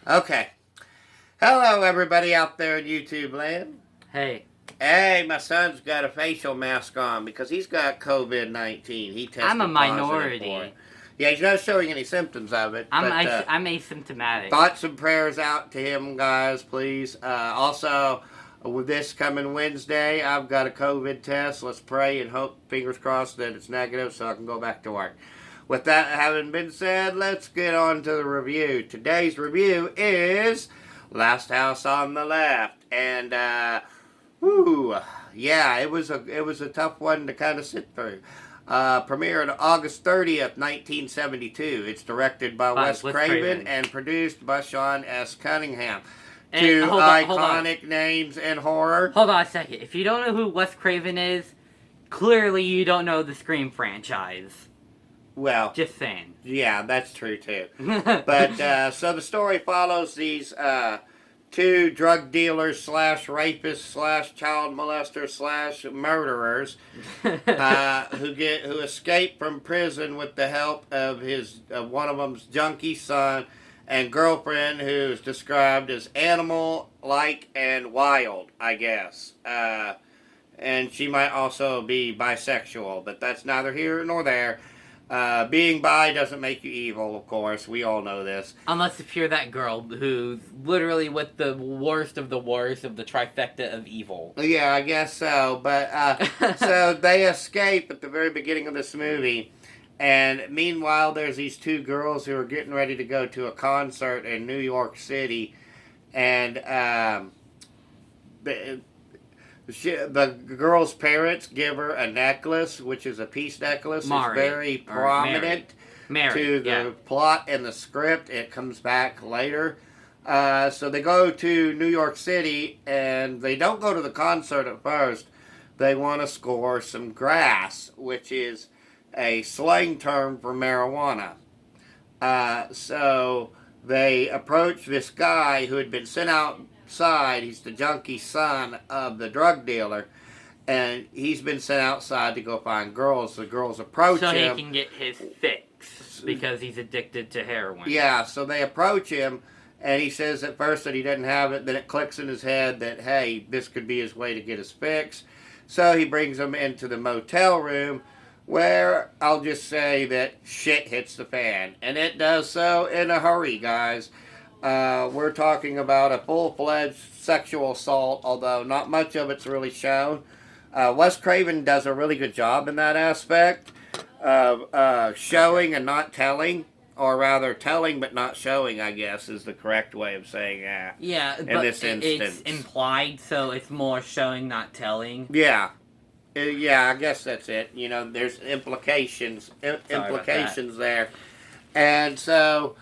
Okay. Hello, everybody out there in YouTube land. Hey, Hey, my son's got a facial mask on because he's got COVID 19. He I'm a tested positive for it. minority. Yeah, he's not showing any symptoms of it, I'm but is- I'm asymptomatic. thoughts and prayers out to him, guys, please. Also, with this coming Wednesday, I've got a COVID test. Let's pray and hope, fingers crossed, that it's negative so I can go back to work. With that having been said, let's get on to the review. Today's review is Last House on the Left, and whew, yeah, it was a tough one to kind of sit through. Premiered August 30th, 1972. It's directed by Wes Craven and produced by Sean S. Cunningham. And Two hold on. iconic names in horror. Hold on a second. If you don't know who Wes Craven is, clearly you don't know the Scream franchise. Well, Just saying. yeah, that's true too. But so the story follows these two drug dealers slash rapists slash child molesters slash murderers who escape from prison with the help of his one of them's junkie son and girlfriend, who's described as animal like and wild, I guess. And she might also be bisexual, but that's neither here nor there. Being bi doesn't make you evil, of course. We all know this. Unless if you're that girl who's literally with the worst of the trifecta of evil. Yeah, I guess so. But so they escape at the very beginning of this movie. And meanwhile, there's these two girls who are getting ready to go to a concert in New York City. And the girl's parents give her a necklace, which is a peace necklace. Mari, it's very prominent to the plot and the script. It comes back later. So they go to New York City, and they don't go to the concert at first. They want to score some grass, which is a slang term for marijuana. So they approach this guy who had been sent outside. He's the junkie son of the drug dealer, and he's been sent outside to go find girls. The girls approach him. So he can get his fix because he's addicted to heroin. Yeah, so they approach him, and he says at first that he doesn't have it. Then it clicks in his head that, hey, this could be his way to get his fix. So he brings them into the motel room, where I'll just say that shit hits the fan. And it does so in a hurry, guys. We're talking about a full-fledged sexual assault, although not much of it's really shown. Wes Craven does a really good job in that aspect of showing and not telling, or rather telling but not showing, I guess, is the correct way of saying that. Yeah, in but this instance. it's implied, so it's more showing, not telling. Yeah. Yeah, I guess that's it. You know, there's implications there. And so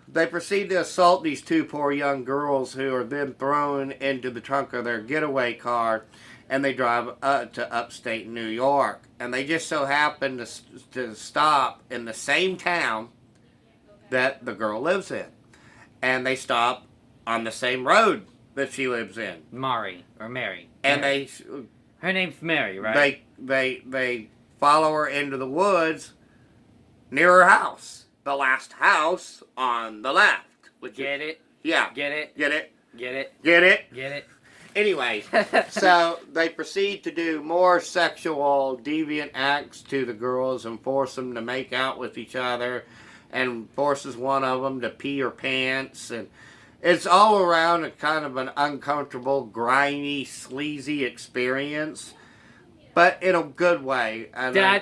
they proceed to assault these two poor young girls, who are then thrown into the trunk of their getaway car, and they drive to upstate New York. And they just so happen to stop in the same town that the girl lives in. And they stop on the same road that she lives in. Mary. And her name's Mary, right? They follow her into the woods near her house. The last house on the left. Get it? Yeah. Get it? Get it? Get it? Get it? Get it? Anyways, so they proceed to do more sexual deviant acts to the girls and force them to make out with each other, and forces one of them to pee her pants, and it's all around a kind of an uncomfortable, grimy, sleazy experience, but in a good way.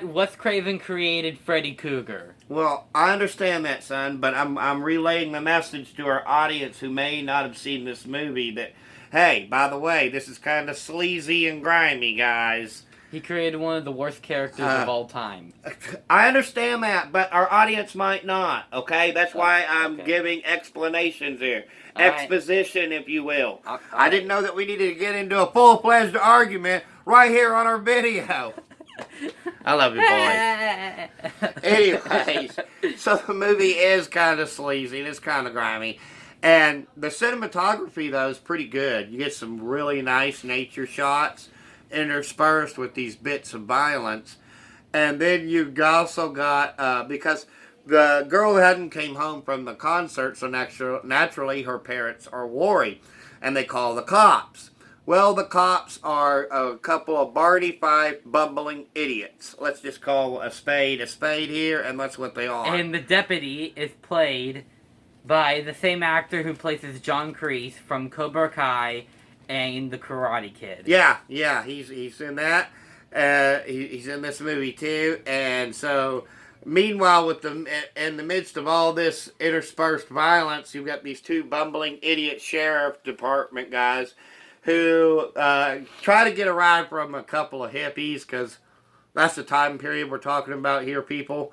Wes Craven created Freddy Krueger. Well, I understand that, son, but I'm relaying the message to our audience who may not have seen this movie that, hey, by the way, this is kind of sleazy and grimy, guys. He created one of the worst characters of all time. I understand that, but our audience might not, okay? That's why I'm giving explanations here. Exposition, if you will. I didn't know that we needed to get into a full-fledged argument right here on our video. I love you, boys. Anyways, so the movie is kind of sleazy and it's kind of grimy. And the cinematography, though, is pretty good. You get some really nice nature shots interspersed with these bits of violence. And then you've also got, because The girl hadn't came home from the concert, so naturally her parents are worried, and they call the cops. Well, the cops are a couple of Barney Fife bumbling idiots. Let's just call a spade here, and that's what they are. And the deputy is played by the same actor who plays John Kreese from Cobra Kai and The Karate Kid. Yeah, he's in that. He's in this movie too, and so meanwhile, in the midst of all this interspersed violence, you've got these two bumbling idiot sheriff department guys who try to get a ride from a couple of hippies, because that's the time period we're talking about here, people.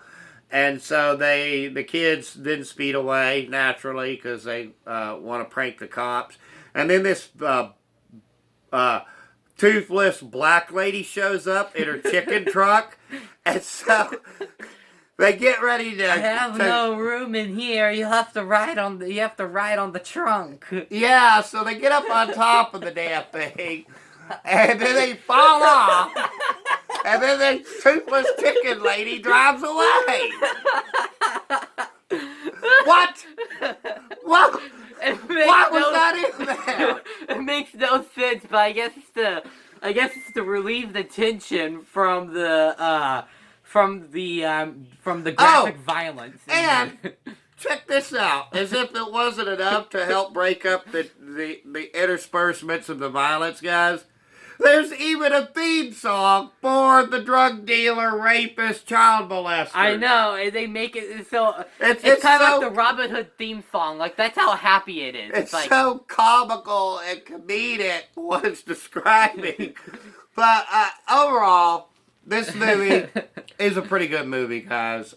And so the kids then speed away naturally because they want to prank the cops. And then this toothless black lady shows up in her chicken truck, and so they get ready to. I have no room in here. You have to ride on the trunk. Yeah, so they get up on top of the damn thing, and then they fall off, and then the toothless chicken lady drives away. What? What? What was that in there? It makes no sense, but I guess it's to relieve the tension from the graphic violence. And check this out. As if it wasn't enough to help break up the interspersements of the violence, guys. There's even a theme song for the drug dealer, rapist, child molester. I know, and they make it so... It's kind of like the Robin Hood theme song. Like, that's how happy it is. It's like, so comical and comedic what it's describing. But overall, this movie is a pretty good movie, guys.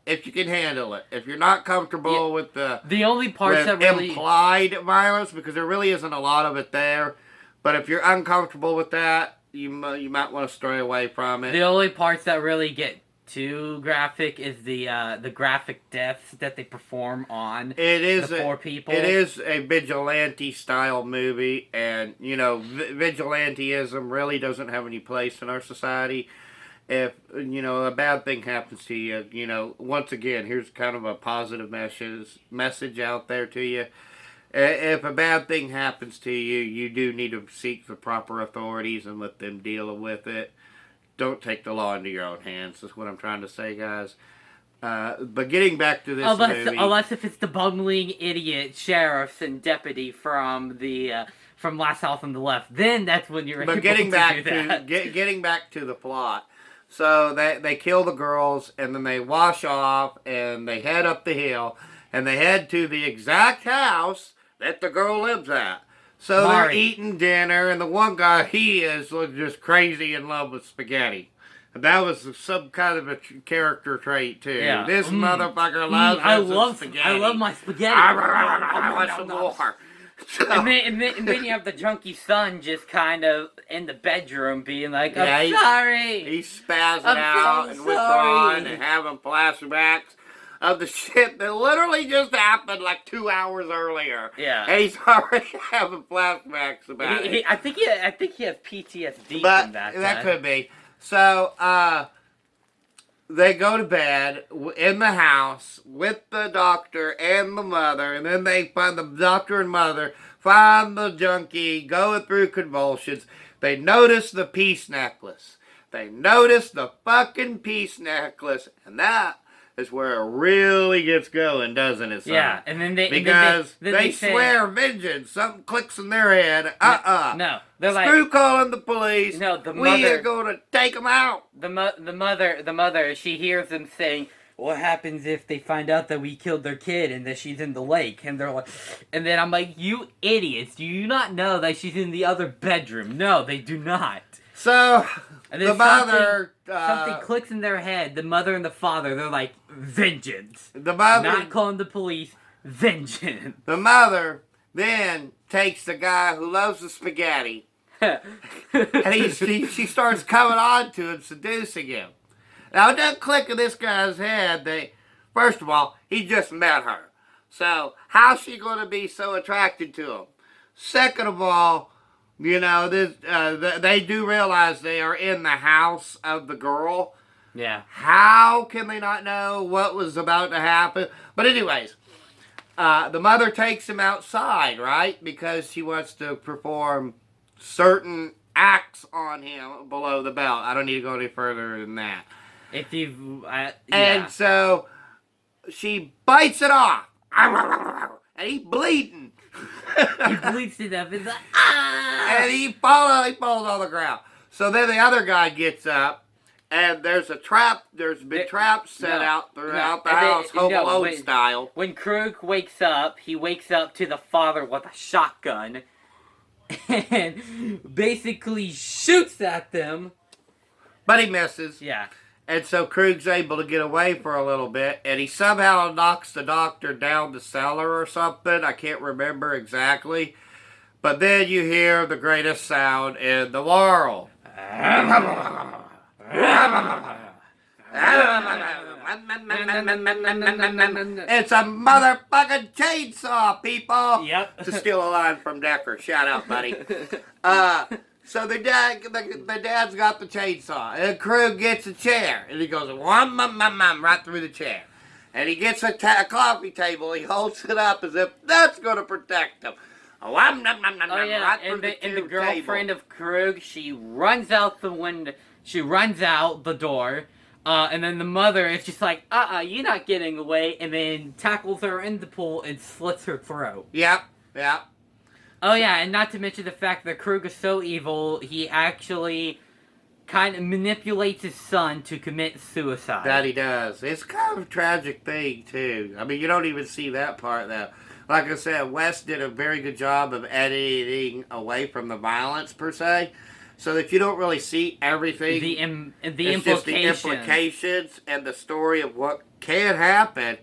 If you can handle it. If you're not comfortable with the only parts that really... implied violence, because there really isn't a lot of it there. But if you're uncomfortable with that, you might want to stray away from it. The only parts that really get too graphic is the graphic deaths that they perform on the four people. It is a vigilante-style movie, and, vigilanteism really doesn't have any place in our society. If, a bad thing happens to you, once again, here's kind of a positive message out there to you. If a bad thing happens to you, you do need to seek the proper authorities and let them deal with it. Don't take the law into your own hands. That's what I'm trying to say, guys. But getting back to this movie... Unless if it's the bumbling idiot sheriffs and deputy from Last House on the Left, then that's when you're able to do that. Getting back to the plot. So they kill the girls, and then they wash off, and they head up the hill, and they head to the exact house that the girl lives at. So they're eating dinner, and the one guy, he is just crazy in love with spaghetti. That was some kind of a character trait, too. Yeah. This motherfucker loves spaghetti. I love my spaghetti. I want some more. And then you have the drunky son just kind of in the bedroom being like, I'm sorry. He's spazzing out and withdrawing and having flashbacks of the shit that literally just happened like 2 hours earlier. Yeah. And he's already having flashbacks about it. I think he has PTSD from that. That could be. So, they go to bed in the house with the doctor and the mother, and then they find the doctor and mother, find the junkie going through convulsions. They notice the peace necklace. They notice the fucking peace necklace, and that is where it really gets going, doesn't it, son? Yeah, and then they swear vengeance. Something clicks in their head. No, they're screw calling the police. No, the we mother, are going to take them out. The mother, she hears them saying, "What happens if they find out that we killed their kid and that she's in the lake?" And they're like, and then I'm like, "You idiots! Do you not know that she's in the other bedroom?" No, they do not. So the mother, something clicks in their head. The mother and the father, they're like, vengeance. The mother, not calling the police, vengeance. The mother then takes the guy who loves the spaghetti, and she starts coming on to him, seducing him. Now it doesn't click in this guy's head. First of all, he just met her, so how's she going to be so attracted to him? Second of all, they do realize they are in the house of the girl. Yeah. How can they not know what was about to happen? But anyways, the mother takes him outside, right? Because she wants to perform certain acts on him below the belt. I don't need to go any further than that. If you've, And so she bites it off. And he's bleeding. he bleeds to death. He's like, ah! And he falls on the ground. So then the other guy gets up, and there's been traps set out throughout the house, Home Alone style. When Krug wakes up, he wakes up to the father with a shotgun, and basically shoots at them. But he misses. Yeah. And so Krug's able to get away for a little bit, and he somehow knocks the doctor down the cellar or something. I can't remember exactly. But then you hear the greatest sound in the world. It's a motherfucking chainsaw, people! Yep. To steal a line from Decker. Shout out, buddy. So the dad's got the chainsaw, and Krug gets a chair, and he goes right through the chair. And he gets a coffee table, he holds it up as if that's going to protect him. Oh yeah, right and through the girlfriend of Krug, she runs out the window, she runs out the door, and then the mother is just like, you're not getting away, and then tackles her in the pool and slits her throat. Yep. Oh yeah, and not to mention the fact that Krug is so evil, he actually kind of manipulates his son to commit suicide. That he does. It's kind of a tragic thing, too. I mean, you don't even see that part, though. Like I said, Wes did a very good job of editing away from the violence, per se, so that you don't really see everything. The it's just the implications and the story of what can happen.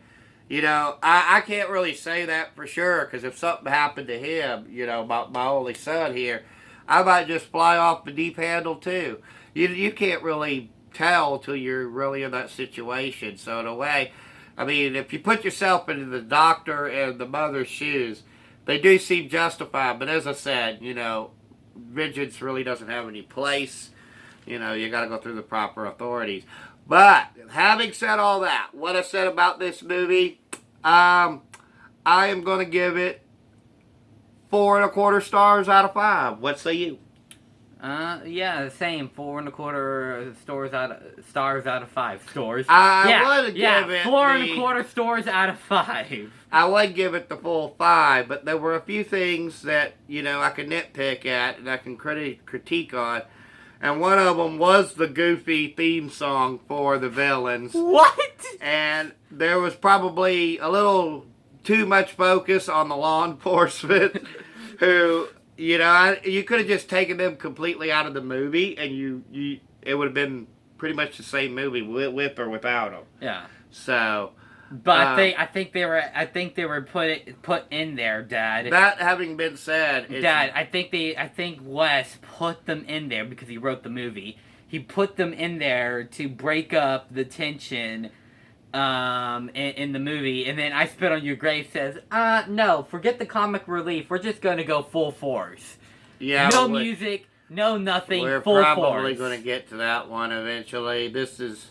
You know, I can't really say that for sure, because if something happened to him, you know, my only son here, I might just fly off the deep handle, too. You can't really tell till you're really in that situation. So in a way, I mean, if you put yourself into the doctor and the mother's shoes, they do seem justified. But as I said, you know, vengeance really doesn't have any place. You know, you got to go through the proper authorities. But having said all that, what I said about this movie, I am going to give it 4.25 stars out of 5. What say you? Yeah, the same. 4.25 stars out of 5 stores. I would give it 4.25 stars out of 5. I would give it the full 5, but there were a few things that, you know, I could nitpick at and I can critique on. And one of them was the goofy theme song for the villains. What? And there was probably a little too much focus on the law enforcement who, you know, you could have just taken them completely out of the movie and it would have been pretty much the same movie with or without them. Yeah. So, but I think they were put in there, Dad. That having been said, Dad, I think Wes put them in there because he wrote the movie. He put them in there to break up the tension in the movie, and then I Spit on Your Grave says, no, forget the comic relief. We're just going to go full force. Yeah. No music, no nothing, we're full force. We're probably going to get to that one eventually. This is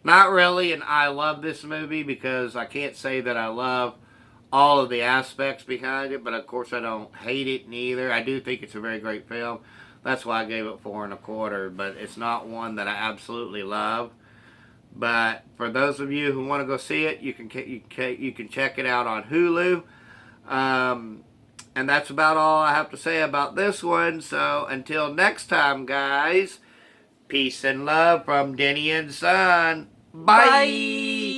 not really an I love this movie because I can't say that I love all of the aspects behind it, but of course I don't hate it neither. I do think it's a very great film. That's why I gave it 4.25, but it's not one that I absolutely love. But for those of you who want to go see it, you can check it out on Hulu. And that's about all I have to say about this one. So until next time, guys, peace and love from Denny and Son. Bye. Bye.